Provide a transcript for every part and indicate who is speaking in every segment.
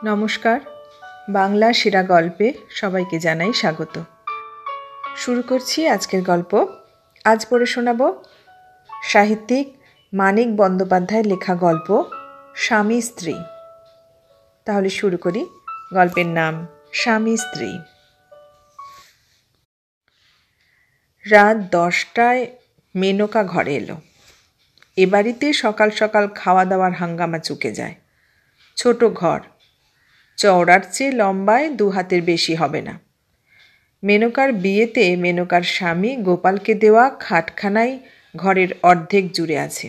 Speaker 1: নমস্কার, বাংলা সেরা গল্পে সবাইকে জানাই স্বাগত। শুরু করছি আজকের গল্প। আজ পড়ে শোনাব সাহিত্যিক মানিক বন্দ্যোপাধ্যায়ের লেখা গল্প স্বামী স্ত্রী। তাহলে শুরু করি। গল্পের নাম স্বামী স্ত্রী। রাত 10টায় মেনকা ঘরে এলো। এ বাড়িতে সকাল সকাল খাওয়া দাওয়ার হাঙ্গামা চুকে যায়। ছোট ঘর, চওড়ার চেয়ে লম্বায় 2 হাতের বেশি হবে না। মেনকার বিয়েতে মেনকার স্বামী গোপালকে দেওয়া খাটখানাই ঘরের অর্ধেক জুড়ে আছে।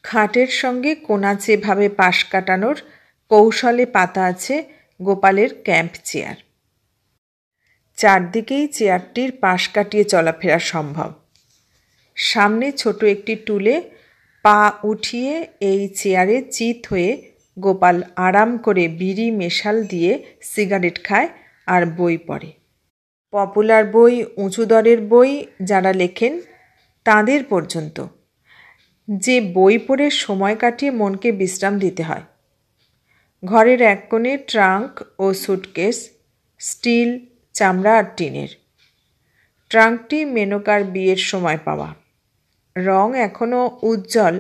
Speaker 1: খাটের সঙ্গে কোনাচে ভাবে পাশ কাটানোর কৌশলে পাতা আছে গোপালের ক্যাম্প চেয়ার। চারদিকেই চেয়ারটির পাশ কাটিয়ে চলাফেরা সম্ভব। সামনে ছোট একটি টুলে পা উঠিয়ে এই চেয়ারে চিত হয়ে গোপাল আরাম করে বিড়ি মেশাল দিয়ে সিগারেট খায় আর বই পড়ে। পপুলার বই, উঁচু দরের বই যারা লেখেন তাদের পর্যন্ত, যে বই পড়ে সময় কাটিয়ে মনকে বিশ্রাম দিতে হয়। ঘরের এক কোণে ট্রাঙ্ক ও সুটকেস, স্টিল, চামড়া আর টিনের। ট্রাঙ্কটি মেনকার বিয়ের সময় পাওয়া। রং এখনও উজ্জ্বল,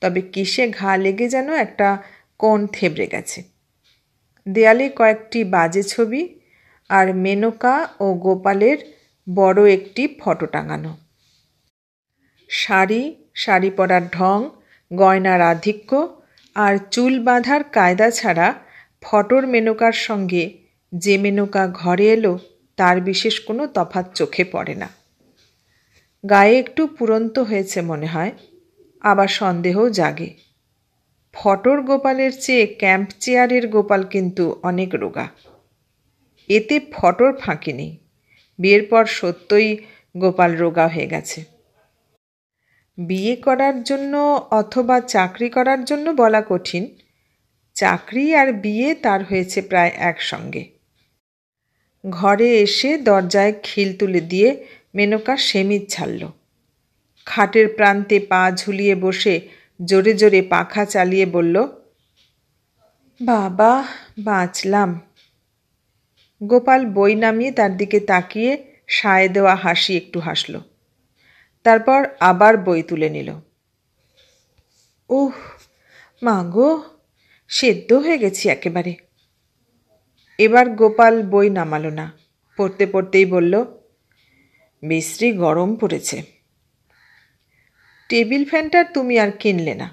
Speaker 1: তবে কিসে ঘা লেগে যেন একটা কোণ থেবড়ে গেছে। দেয়ালে কয়েকটি বাজে ছবি আর মেনকা ও গোপালের বড় একটি ফটো টাঙানো। শাড়ি পরার ঢং, গয়নার আধিক্য আর চুল বাঁধার কায়দা ছাড়া ফটোর মেনকার সঙ্গে যে মেনকা ঘরে এলো তার বিশেষ কোনো তফাৎ চোখে পড়ে না। গায়ে একটু পুরন্ত হয়েছে মনে হয়, আবার সন্দেহও জাগে। ফটোর গোপালের চেয়ে ক্যাম্প চেয়ারের গোপাল কিন্তু অনেক রোগা। এতে ফটোর ফাঁকি নেই। বিয়ের পর সত্যই গোপাল রোগা হয়ে গেছে। বিয়ে করার জন্য অথবা চাকরি করার জন্য বলা কঠিন। চাকরি আর বিয়ে তার হয়েছে প্রায় একসঙ্গে। ঘরে এসে দরজায় খিল তুলে দিয়ে মেনকা সেমিজ ছাড়ল। খাটের প্রান্তে পা ঝুলিয়ে বসে জোরে জোরে পাখা চালিয়ে বলল, বাবা বাঁচলাম। গোপাল বই নামিয়ে তার দিকে তাকিয়ে সায় দেওয়া হাসি একটু হাসল। তারপর আবার বই তুলে নিল। উহ মা গো, সেদ্ধ হয়ে গেছি একেবারে। এবার গোপাল বই নামালো না, পড়তে পড়তেই বলল, বিশ্রী গরম পড়েছে। টেবিল ফ্যানটা তুমি আর কিনলে না।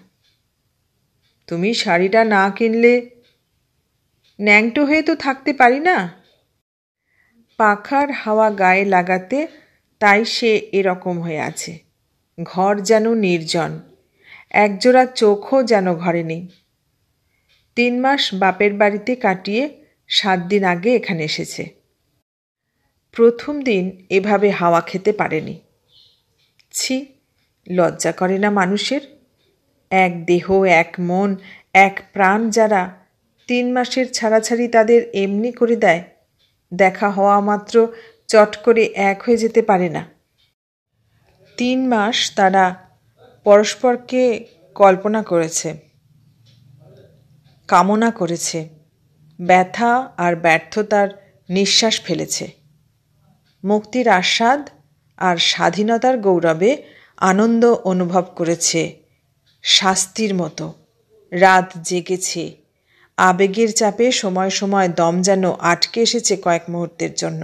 Speaker 1: তুমি শাড়িটা না কিনলে ন্যাংটো হয়ে তো থাকতে পারি না। পাখার হাওয়া গায়ে লাগাতে তাই সে এরকম হয়ে আছে। ঘর যেন নির্জন, একজোড়া চোখও যেন ঘরে নেই। 3 মাস বাপের বাড়িতে কাটিয়ে 7 দিন আগে এখানে এসেছে। প্রথম দিন এভাবে হাওয়া খেতে পারেনি। ছি, লজ্জা করে না মানুষের? এক দেহ, এক মন, এক প্রাণ যারা 3 মাসের ছাড়াছাড়ি তাদের এমনি করে দেয়, দেখা হওয়া মাত্র চট করে এক হয়ে যেতে পারে না। 3 মাস তারা পরস্পরকে কল্পনা করেছে, কামনা করেছে, ব্যথা আর ব্যর্থতার নিঃশ্বাস ফেলেছে। মুক্তির আস্বাদ আর স্বাধীনতার গৌরবে আনন্দ অনুভব করেছে। শাস্তির মতো রাত জেগেছে। আবেগের চাপে সময় সময় দম যেন আটকে এসেছে কয়েক মুহূর্তের জন্য।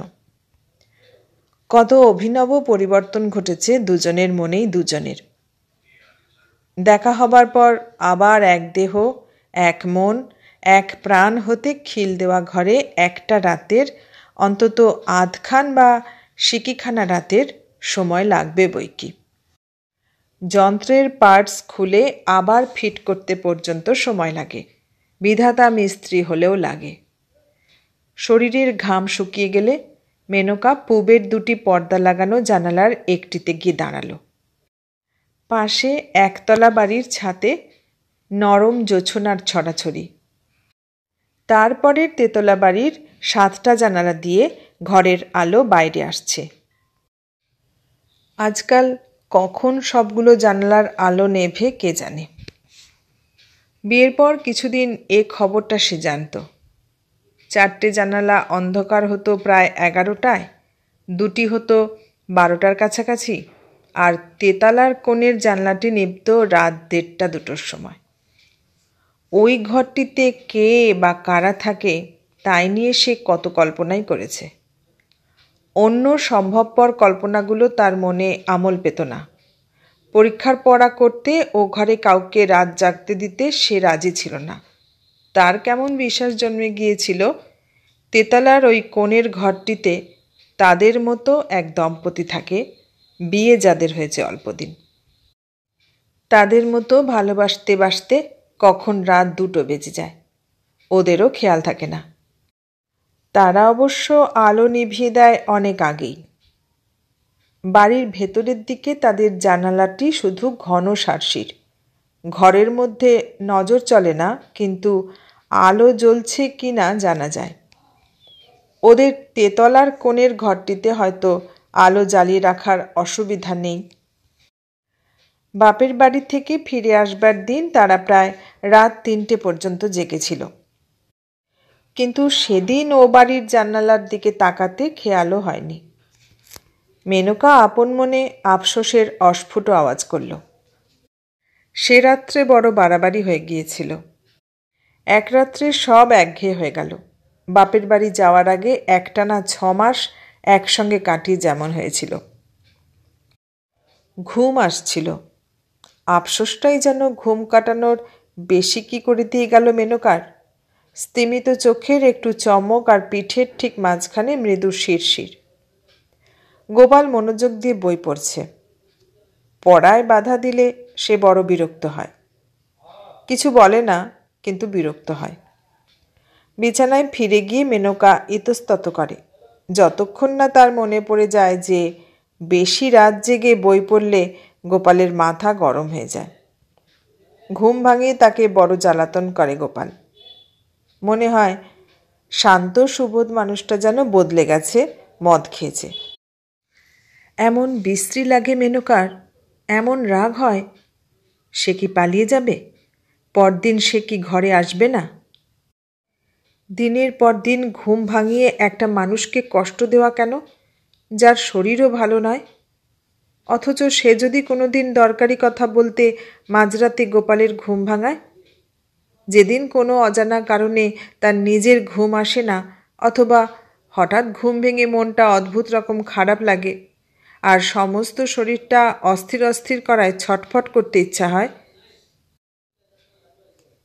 Speaker 1: কত অভিনব পরিবর্তন ঘটেছে দুজনের মনেই দুজনের। দেখা হবার পর আবার এক দেহ, এক মন, এক প্রাণ হতে খিল দেওয়া ঘরে একটা রাতের, অন্তত আধখান বা সিকিখানা রাতের সময় লাগবে বইকি। যন্ত্রের পার্টস খুলে আবার ফিট করতে পর্যন্ত সময় লাগে। বিধাতা মিস্ত্রি হলেও লাগে। শরীরের ঘাম শুকিয়ে গেলে মেনকা পূবের 2টি পর্দা লাগানো জানালার একটিতে গিয়ে দাঁড়ালো। পাশে একতলা বাড়ির ছাতে নরম জোছনার ছড়াছড়ি। তারপরের তেতলা বাড়ির 7টা জানালা দিয়ে ঘরের আলো বাইরে আসছে। আজকাল কখন সবগুলো জানালার আলো নেভে কে জানে। বিয়ের পর কিছুদিন এ খবরটা সে জানত। 4টে জানালা অন্ধকার হতো প্রায় 11টায়, 2টি হতো 12টার কাছাকাছি, আর তেতালার কোণের জানলাটি নিভত রাত 1:30-2টোর সময়। ওই ঘরটিতে কে বা কারা থাকে তাই নিয়ে সে কত কল্পনাই করেছে। অন্য সম্ভবপর কল্পনাগুলো তার মনে আমল পেত না। পরীক্ষার পড়া করতে ও ঘরে কাউকে রাত জাগতে দিতে সে রাজি ছিল না। তার কেমন বিশ্বাস জন্মে গিয়েছিল তেতালার ওই কোণের ঘরটিতে তাদের মতো এক দম্পতি থাকে, বিয়ে যাদের হয়েছে অল্পদিন। তাদের মতো ভালোবাসতে বাসতে কখন রাত 2টো বেজে যায় ওদেরও খেয়াল থাকে না। তারা অবশ্য আলো নিভিয়ে দেয় অনেক আগেই। বাড়ির ভেতরের দিকে তাদের জানালাটি শুধু ঘন সারসির। ঘরের মধ্যে নজর চলে না, কিন্তু আলো জ্বলছে কি না জানা যায়। ওদের তেতলার কোণের ঘরটিতে হয়তো আলো জ্বালিয়ে রাখার অসুবিধা নেই। বাপের বাড়ি থেকে ফিরে আসবার দিন তারা প্রায় রাত 3টে পর্যন্ত জেগেছিল, কিন্তু সেদিন ও বাড়ির জানালার দিকে তাকাতে খেয়ালও হয়নি। মেনকা আপন মনে আফসোসের অস্ফুট আওয়াজ করল। সে রাত্রে বড় বাড়াবাড়ি হয়ে গিয়েছিল। এক রাত্রে সব একঘেয়ে হয়ে গেল। বাপের বাড়ি যাওয়ার আগে একটানা 6 মাস একসঙ্গে কাটিয়ে যেমন হয়েছিল। ঘুম আসছিল। আফসোসটাই যেন ঘুম কাটানোর বেশি কি করে দিয়ে গেল মেনকার। স্তিমিত চোখের একটু চমক আর পিঠের ঠিক মাঝখানে মৃদু শিরশির। গোপাল মনোযোগ দিয়ে বই পড়ছে। পড়ায় বাধা দিলে সে বড় বিরক্ত হয়। কিছু বলে না, কিন্তু বিরক্ত হয়। বিছানায় ফিরে গিয়ে মেনকা ইতস্তত করে, যতক্ষণ না তার মনে পড়ে যায় যে বেশি রাত জেগে বই পড়লে গোপালের মাথা গরম হয়ে যায়। ঘুম ভাঙিয়ে তাকে বড় জ্বালাতন করে গোপাল। মনে হয় শান্ত সুবোধ মানুষটা যেন বদলে গেছে, মদ খেয়েছে। এমন বিশ্রী লাগে মেনকার, এমন রাগ হয়। সে কি পালিয়ে যাবে? পরদিন সে কি ঘরে আসবে না? দিনের পর দিন ঘুম ভাঙিয়ে একটা মানুষকে কষ্ট দেওয়া কেন, যার শরীরও ভালো নয়? অথচ সে যদি কোনোদিন দরকারি কথা বলতে মাঝরাতে গোপালের ঘুম ভাঙায়, যেদিন কোনো অজানা কারণে তার নিজের ঘুম আসে না, অথবা হঠাৎ ঘুম ভেঙে মনটা অদ্ভুত রকম খারাপ লাগে আর সমস্ত শরীরটা অস্থির অস্থির করায় ছটফট করতে ইচ্ছা হয়,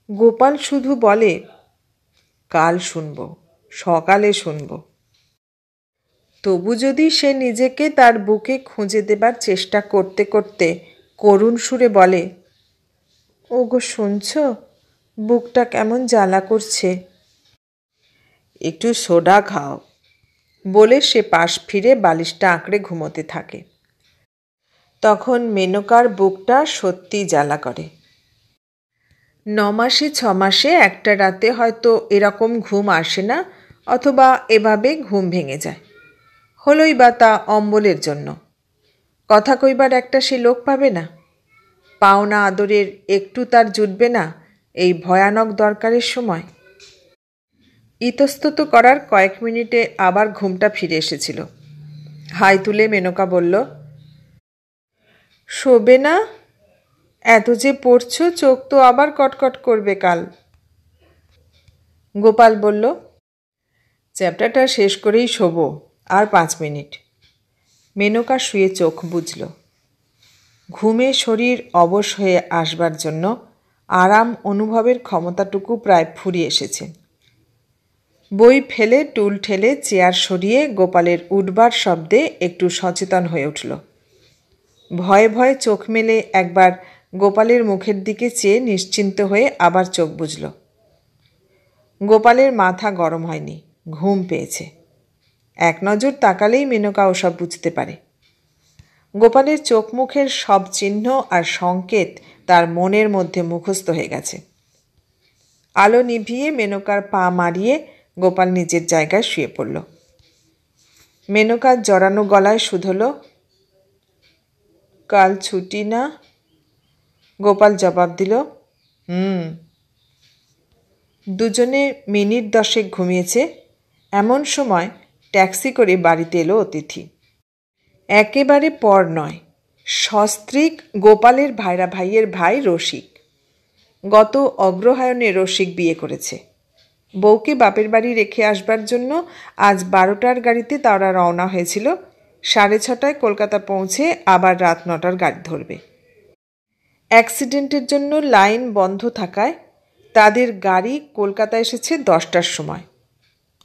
Speaker 1: গোপাল শুধু বলে, কাল শুনব, সকালে শুনব। তবু যদি সে নিজেকে তার বুকে খুঁজে দেবার চেষ্টা করতে করতে করুণ সুরে বলে, ওগো শুনছ, বুকটা কেমন জ্বালা করছে, একটু সোডা খাও, বলে সে পাশ ফিরে বালিশটা আঁকড়ে ঘুমোতে থাকে। তখন মেনকার বুকটা সত্যি জ্বালা করে। 9 মাসে 6 মাসে একটা রাতে হয়তো এরকম ঘুম আসে না, অথবা এভাবে ঘুম ভেঙে যায়। হলোই বা তা অম্বলের জন্য। কথা কইবার একটা সে লোক পাবে না। পাওনা আদরের একটু তার জুটবে না এই ভয়ানক দরকারের সময়। ইতস্তত করার কয়েক মিনিটে আবার ঘুমটা ফিরে এসেছিল। হাই তুলে মেনকা বলল, শোবে না? এত যে পড়ছ, চোখ তো আবার কটকট করবে কাল। গোপাল বলল, চ্যাপ্টারটা শেষ করেই শোবো, আর 5 মিনিট। মেনকা শুয়ে চোখ বুজল। ঘুমে শরীর অবশ হয়ে আসবার জন্য আরাম অনুভবের ক্ষমতাটুকু প্রায় ফুরিয়ে এসেছে। বই ফেলে টুল ঠেলে চেয়ার সরিয়ে গোপালের উঠবার শব্দে একটু সচেতন হয়ে উঠল। ভয়ে ভয়ে চোখ মেলে একবার গোপালের মুখের দিকে চেয়ে নিশ্চিন্ত হয়ে আবার চোখ বুজল। গোপালের মাথা গরম হয়নি, ঘুম পেয়েছে। এক নজর তাকালেই মেনকা ওসব বুঝতে পারে। গোপালের চোখ মুখের সব চিহ্ন আর সংকেত তার মনের মধ্যে মুখস্থ হয়ে গেছে। আলো নিভিয়ে মেনকার পা মারিয়ে গোপাল নিজের জায়গায় শুয়ে পড়ল। মেনকার জড়ানো গলায় শুধল, কাল ছুটি না? গোপাল জবাব দিল, দুজনে মিনিট 10 ঘুমিয়েছে। এমন সময় ট্যাক্সি করে বাড়িতে এলো অতিথি। একেবারে পর নয়, সস্ত্রীক গোপালের ভাইয়ের ভাই রসিক। গত অগ্রহায়ণে রসিক বিয়ে করেছে। বউকে বাপের বাড়ি রেখে আসবার জন্য আজ 12টার গাড়িতে তারা রওনা হয়েছিল। 6:30টায় কলকাতা পৌঁছে আবার রাত 9টার গাড়ি ধরবে। অ্যাক্সিডেন্টের জন্য লাইন বন্ধ থাকায় তাদের গাড়ি কলকাতা এসেছে 10টার সময়।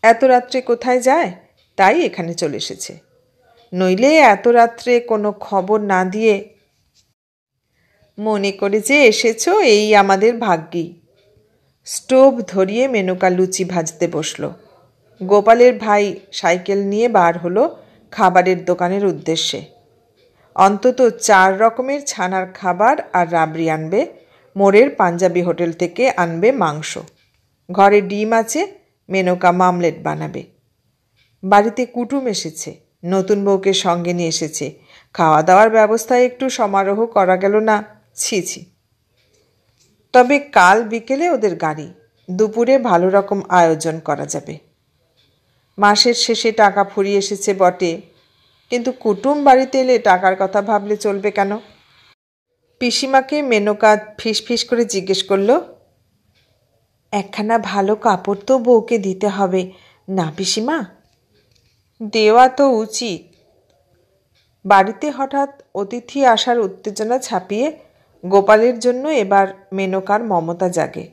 Speaker 1: এত রাত্রে কোথায় যায়, তাই এখানে চলে এসেছে। নইলে এত রাত্রে কোনো খবর না দিয়ে মনে করে যে এসেছো, এই আমাদের ভাগ্যি। স্টোভ ধরিয়ে মেনকা লুচি ভাজতে বসল। গোপালের ভাই সাইকেল নিয়ে বার হলো খাবারের দোকানের উদ্দেশ্যে। অন্তত 4 রকমের ছানার খাবার আর রাবড়ি আনবে। মোড়ের পাঞ্জাবি হোটেল থেকে আনবে মাংস। ঘরে ডিম আছে, মেনকা মামলেট বানাবে। বাড়িতে কুটুম এসেছে, নতুন বউকে সঙ্গে নিয়ে এসেছে। খাওয়া দাওয়ার ব্যবস্থায় একটু সমারোহ করা গেল না? ছি। তবে কাল বিকেলে ওদের গাড়ি, দুপুরে ভালো রকম আয়োজন করা যাবে। মাসের শেষে টাকা ফুরিয়ে এসেছে বটে, কিন্তু কুটুম বাড়িতে এলে টাকার কথা ভাবলে চলবে কেন? পিসিমাকে মেনকা ফিস করে জিজ্ঞেস করল, একখানা ভালো কাপড় তো বউকে দিতে হবে না পিসিমা? দেওয়া তো উচিত। বাড়িতে হঠাৎ অতিথি আসার উত্তেজনা ছাপিয়ে গোপালের জন্য এবার মেনকার মমতা জাগে।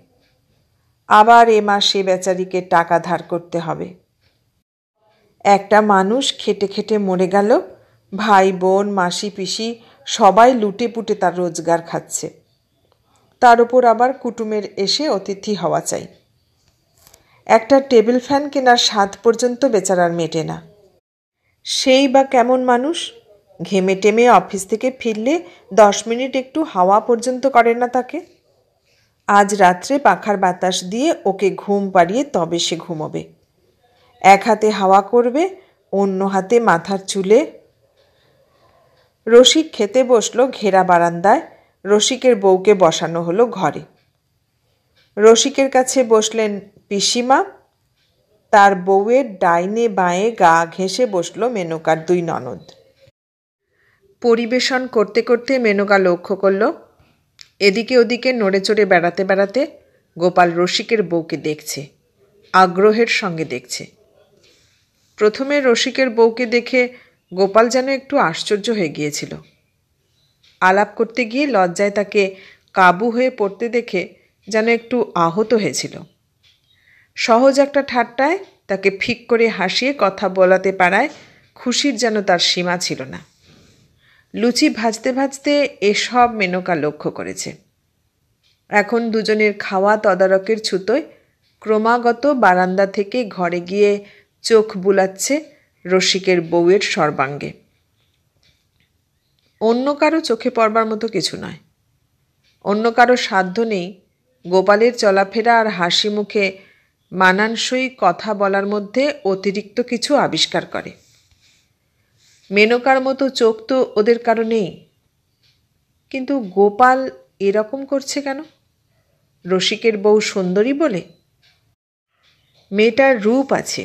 Speaker 1: আবার এ মাসে বেচারিকে টাকা ধার করতে হবে। একটা মানুষ খেটে খেটে মরে গেল, ভাই বোন মাসি পিসি সবাই লুটে পুটে তার রোজগার খাচ্ছে। তার উপর আবার কুটুমের এসে অতিথি হওয়া চাই। একটা টেবিল ফ্যান কেনার স্বাদ পর্যন্ত বেচারার মেটে না। সেই বা কেমন মানুষ? ঘেমে টেমে অফিস থেকে ফিরলে 10 মিনিট একটু হাওয়া পর্যন্ত করে না তাকে। আজ রাত্রে পাখার বাতাস দিয়ে ওকে ঘুম পাড়িয়ে তবে সে ঘুমোবে। এক হাতে হাওয়া করবে, অন্য হাতে মাথার চুলে। রসিক খেতে বসলো ঘেরা বারান্দায়। রসিকের বউকে বসানো হলো ঘরে। রসিকের কাছে বসলেন পিসিমা। তার বউয়ের ডাইনে বাঁয়ে গা ঘেঁষে বসল মেনকার 2 ননদ। পরিবেশন করতে করতে মেনকা লক্ষ্য করল, এদিকে ওদিকে নড়ে চড়ে বেড়াতে গোপাল রসিকের বউকে দেখছে, আগ্রহের সঙ্গে দেখছে। প্রথমে রসিকের বউকে দেখে গোপাল যেন একটু আশ্চর্য হয়ে গিয়েছিল। আলাপ করতে গিয়ে লজ্জায় তাকে কাবু হয়ে পড়তে দেখে যেন একটু আহত হয়েছিল। সহজ একটা ঠাট্টায় তাকে ফিক করে হাসিয়ে কথা বলাতে পারায় খুশির যেন তার সীমা ছিল না। লুচি ভাজতে এসব মেনকা লক্ষ্য করেছে। এখন দুজনের খাওয়া তদারকের ছুতোয় ক্রমাগত বারান্দা থেকে ঘরে গিয়ে চোখ বুলাচ্ছে রসিকের বউয়ের সর্বাঙ্গে। অন্য কারো চোখে পড়বার মতো কিছু নয়। অন্য কারো সাধ্য নেই গোপালের চলাফেরা আর হাসি মুখে মানানসই কথা বলার মধ্যে অতিরিক্ত কিছু আবিষ্কার করে। মেনকার মতো চোখ তো ওদের কারো নেই। কিন্তু গোপাল এরকম করছে কেন? রসিকের বউ সুন্দরী বলে? মেয়েটার রূপ আছে,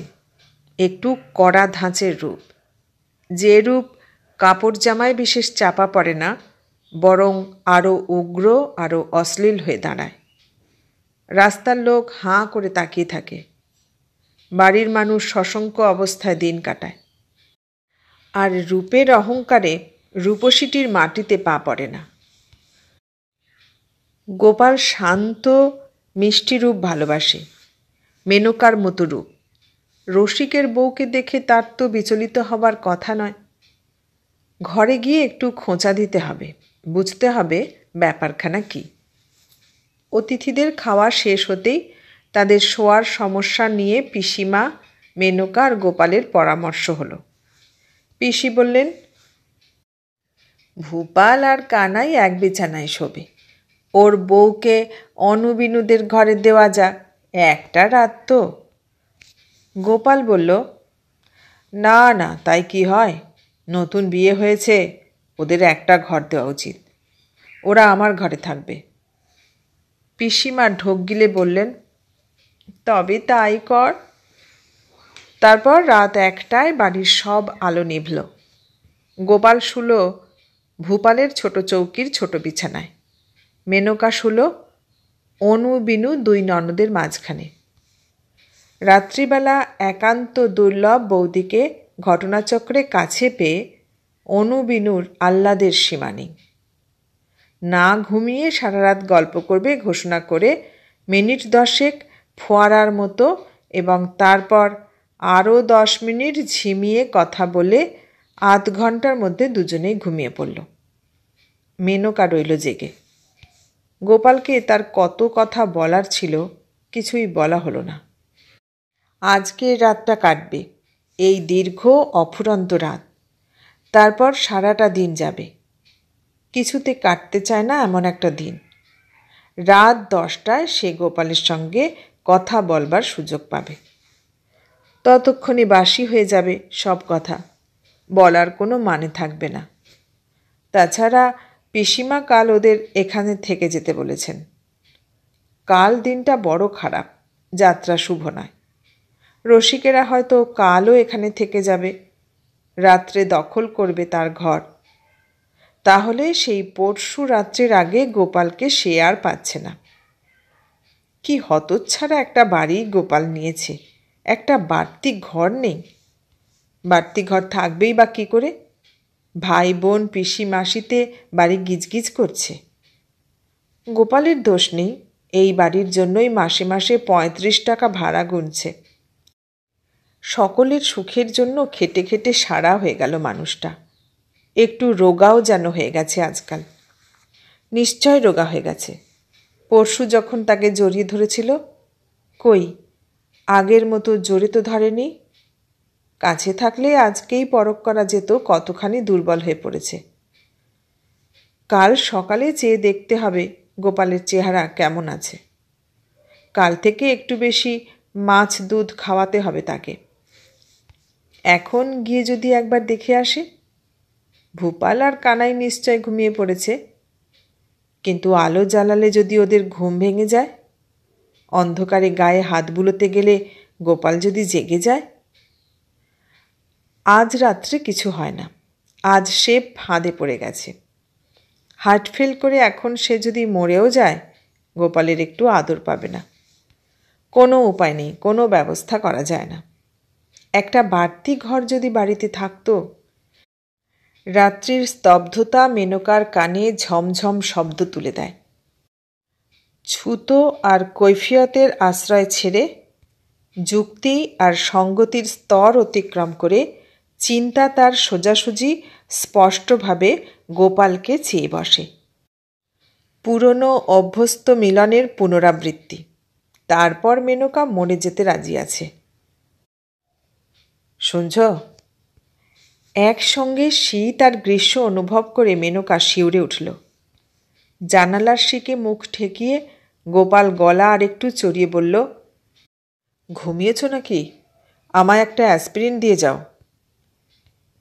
Speaker 1: একটু কড়া ধাঁচের রূপ। যে রূপ কাপড় জামায় বিশেষ চাপা পড়ে না, বরং আরও উগ্র, আরও অশ্লীল হয়ে দাঁড়ায়। রাস্তার লোক হাঁ করে তাকিয়ে থাকে। বাড়ির মানুষ সশঙ্ক অবস্থায় দিন কাটায়। আর রূপের অহংকারে রূপসীটির মাটিতে পা পড়ে না। গোপাল শান্ত মিষ্টি রূপ ভালোবাসে, মেনকার মতো রূপ। রসিকের বউকে দেখে তার তো বিচলিত হবার কথা নয়। ঘরে গিয়ে একটু খোঁচা দিতে হবে, বুঝতে হবে ব্যাপারখানা কি। অতিথিদের খাওয়া শেষ হতেই তাদের শোয়ার সমস্যা নিয়ে পিসিমা, মেনকা আর গোপালের পরামর্শ হলো। পিসি বললেন, ভূপাল আর কানাই এক বিছানায় শোবে। ওর বউকে অনুবিনুদের ঘরে দেওয়া যাক, একটা রাত তো। গোপাল বলল, না তাই কি হয়? নতুন বিয়ে হয়েছে, ওদের একটা ঘর দেওয়া উচিত। ওরা আমার ঘরে থাকবে। পিসিমা ঢোক গিলে বললেন, তবে তাই কর। তারপর রাত 1টায় বাড়ির সব আলো নিভল। গোপাল শুল ভূপালের ছোট চৌকির ছোট বিছানায়। মেনকা শুল অনু বিনু 2 ননদের মাঝখানে। রাত্রিবেলা একান্ত দুর্লভ বৌদিকে ঘটনাচক্রে কাছে পেয়ে অনু বিনুর আহ্লাদের সীমা নেই। না ঘুমিয়ে সারা রাত গল্প করবে ঘোষণা করে মিনিট 10 ফোয়ারার মতো এবং তারপর আরও 10 মিনিট ঝিমিয়ে কথা বলে আধ ঘন্টার মধ্যে দুজনেই ঘুমিয়ে পড়ল। মেনকা রইল জেগে। গোপালকে তার কত কথা বলার ছিল, কিছুই বলা হলো না। আজকের রাতটা কাটবে, এই দীর্ঘ অফুরন্ত রাত। তারপর সারাটা দিন যাবে। কিছুতে কাটতে চায় না এমন একটা দিন। রাত 10টায় সে গোপালের সঙ্গে কথা বলবার সুযোগ পাবে। ততক্ষণে বাসি হয়ে যাবে সব কথা, বলার কোনো মানে থাকবে না। তাছাড়া পিসিমা কাল ওদের এখানে থেকে যেতে বলেছেন। কাল দিনটা বড় খারাপ, যাত্রা শুভ নয়। রসিকেরা হয়তো কালও এখানে থেকে যাবে, রাত্রে দখল করবে তার ঘর। তাহলে সেই পরশু রাত্রের আগে গোপালকে সে আর পাচ্ছে না। কি হতচ্ছাড়া একটা বাড়ি গোপাল নিয়েছে, একটা বাড়তি ঘর নেই। বাড়তি ঘর থাকবেই বা কী করে? ভাই বোন পিসি মাসিতে বাড়ি গিজগিজ করছে। গোপালের দোষ নেই, এই বাড়ির জন্যই মাসে মাসে 35 টাকা ভাড়া গুনছে। সকলের সুখের জন্য খেটে খেটে সারা হয়ে গেল মানুষটা। একটু রোগাও যেন হয়ে গেছে আজকাল। নিশ্চয় রোগা হয়ে গেছে। পরশু যখন তাকে জড়িয়ে ধরেছিল, কই আগের মতো জোরে তো ধরেনি। কাছে থাকলে আজকেই পরখ করা যেত কতখানি দুর্বল হয়ে পড়েছে। কাল সকালে চেয়ে দেখতে হবে গোপালের চেহারা কেমন আছে। কাল থেকে একটু বেশি মাছ দুধ খাওয়াতে হবে তাকে। এখন গিয়ে যদি একবার দেখে আসে। ভূপাল আর কানাই নিশ্চয় ঘুমিয়ে পড়েছে, কিন্তু আলো জ্বালালে যদি ওদের ঘুম ভেঙে যায়, অন্ধকারে গায়ে হাত বুলোতে গেলে গোপাল যদি জেগে যায়। আজ রাত্রে কিছু হয় না। আজ সে ফাঁদে পড়ে গেছে। হার্ট ফেল করে এখন সে যদি মরেও যায়, গোপালের একটু আদর পাবে না। কোনো উপায় নেই, কোনো ব্যবস্থা করা যায় না। একটা বাড়তি ঘর যদি বাড়িতে থাকতো। রাত্রির স্তব্ধতা মেনকার কানে ঝমঝম শব্দ তুলে দেয়। ছুতো আর কৈফিয়তের আশ্রয় ছেড়ে যুক্তি আর সঙ্গতির স্তর অতিক্রম করে চিন্তা তার সোজাসুজি স্পষ্টভাবে গোপালকে চেয়ে বসে। পুরনো অভ্যস্ত মিলনের পুনরাবৃত্তি। তারপর মেনকা মরে যেতে রাজি আছে। শুনছ? একসঙ্গে শীত আর গ্রীষ্ম অনুভব করে মেনকা শিউরে উঠল। জানালার শিকে মুখ ঠেকিয়ে গোপাল গলা আর একটু চড়িয়ে বলল, ঘুমিয়েছ নাকি? আমায় একটা অ্যাসপিরিন দিয়ে যাও।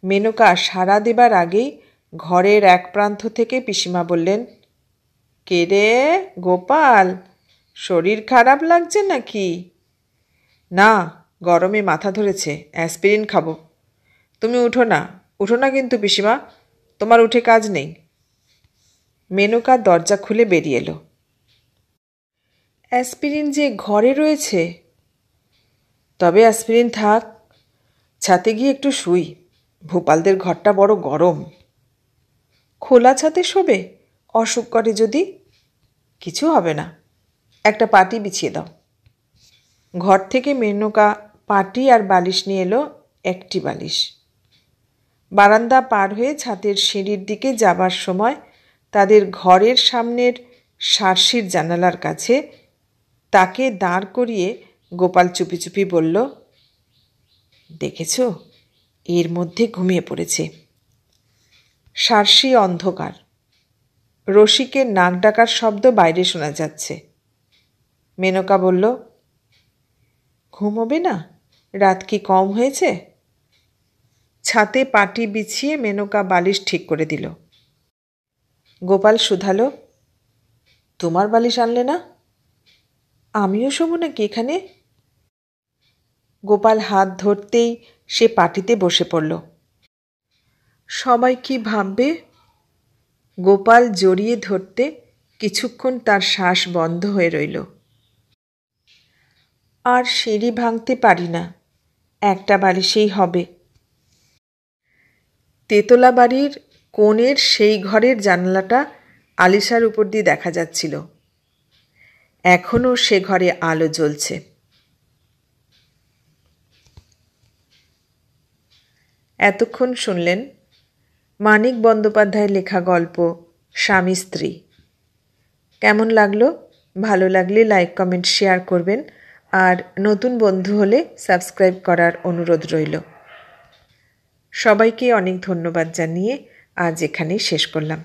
Speaker 1: মেনকা সাড়া দেবার আগেই ঘরের এক প্রান্ত থেকে পিসিমা বললেন, কে রে গোপাল, শরীর খারাপ লাগছে নাকি? না, গরমে মাথা ধরেছে, অ্যাসপিরিন খাবো। তুমি উঠো না, উঠো না কিন্তু পিসিমা, তোমার উঠে কাজ নেই। মেনকা দরজা খুলে বেরিয়ে এলো। অ্যাসপিরিন যে ঘরে রয়েছে। তবে অ্যাসপিরিন থাক, ছাতে গিয়ে একটু শুই। ভূপালদের ঘরটা বড় গরম। খোলা ছাতে শোবে? অসুখ করে যদি? কিছু হবে না, একটা পাটি বিছিয়ে দাও। ঘর থেকে মেনকা পাটি আর বালিশ নিয়ে এলো, একটি বালিশ। বারান্দা পার হয়ে ছাদের সিঁড়ির দিকে যাবার সময় তাদের ঘরের সামনের সার্সির জানালার কাছে তাকে দাঁড় করিয়ে গোপাল চুপি চুপি বলল, দেখেছ, এর মধ্যে ঘুমিয়ে পড়েছে। সার্সি অন্ধকার। রসিকের নাক ডাকার শব্দ বাইরে শোনা যাচ্ছে। মেনকা বলল, ঘুমোবে না? রাত কি কম হয়েছে? ছাতে পাটি বিছিয়ে মেনকা বালিশ ঠিক করে দিল। গোপাল শুধালো, তোমার বালিশ আনলে না? আমিও শোবো নাকি এখানে? গোপাল হাত ধরতেই সে পাটিতে বসে পড়ল। সবাই কি ভাববে? গোপাল জড়িয়ে ধরতে কিছুক্ষণ তার শ্বাস বন্ধ হয়ে রইল। আর সিঁড়ি ভাঙতে পারি না, একটা বালিশেই হবে। তেতলা বাড়ির কোণের সেই ঘরের জানালাটা আলিশার উপর দিয়ে দেখা যাচ্ছিল। এখনও সে ঘরে আলো জ্বলছে। এতক্ষণ শুনলেন মানিক বন্দ্যোপাধ্যায়ের লেখা গল্প স্বামী স্ত্রী। কেমন লাগলো? ভালো লাগলে লাইক, কমেন্ট, শেয়ার করবেন। আর নতুন বন্ধু হলে সাবস্ক্রাইব করার অনুরোধ রইল। সবাইকে অনেক ধন্যবাদ জানিয়ে আজ এখানেই শেষ করলাম।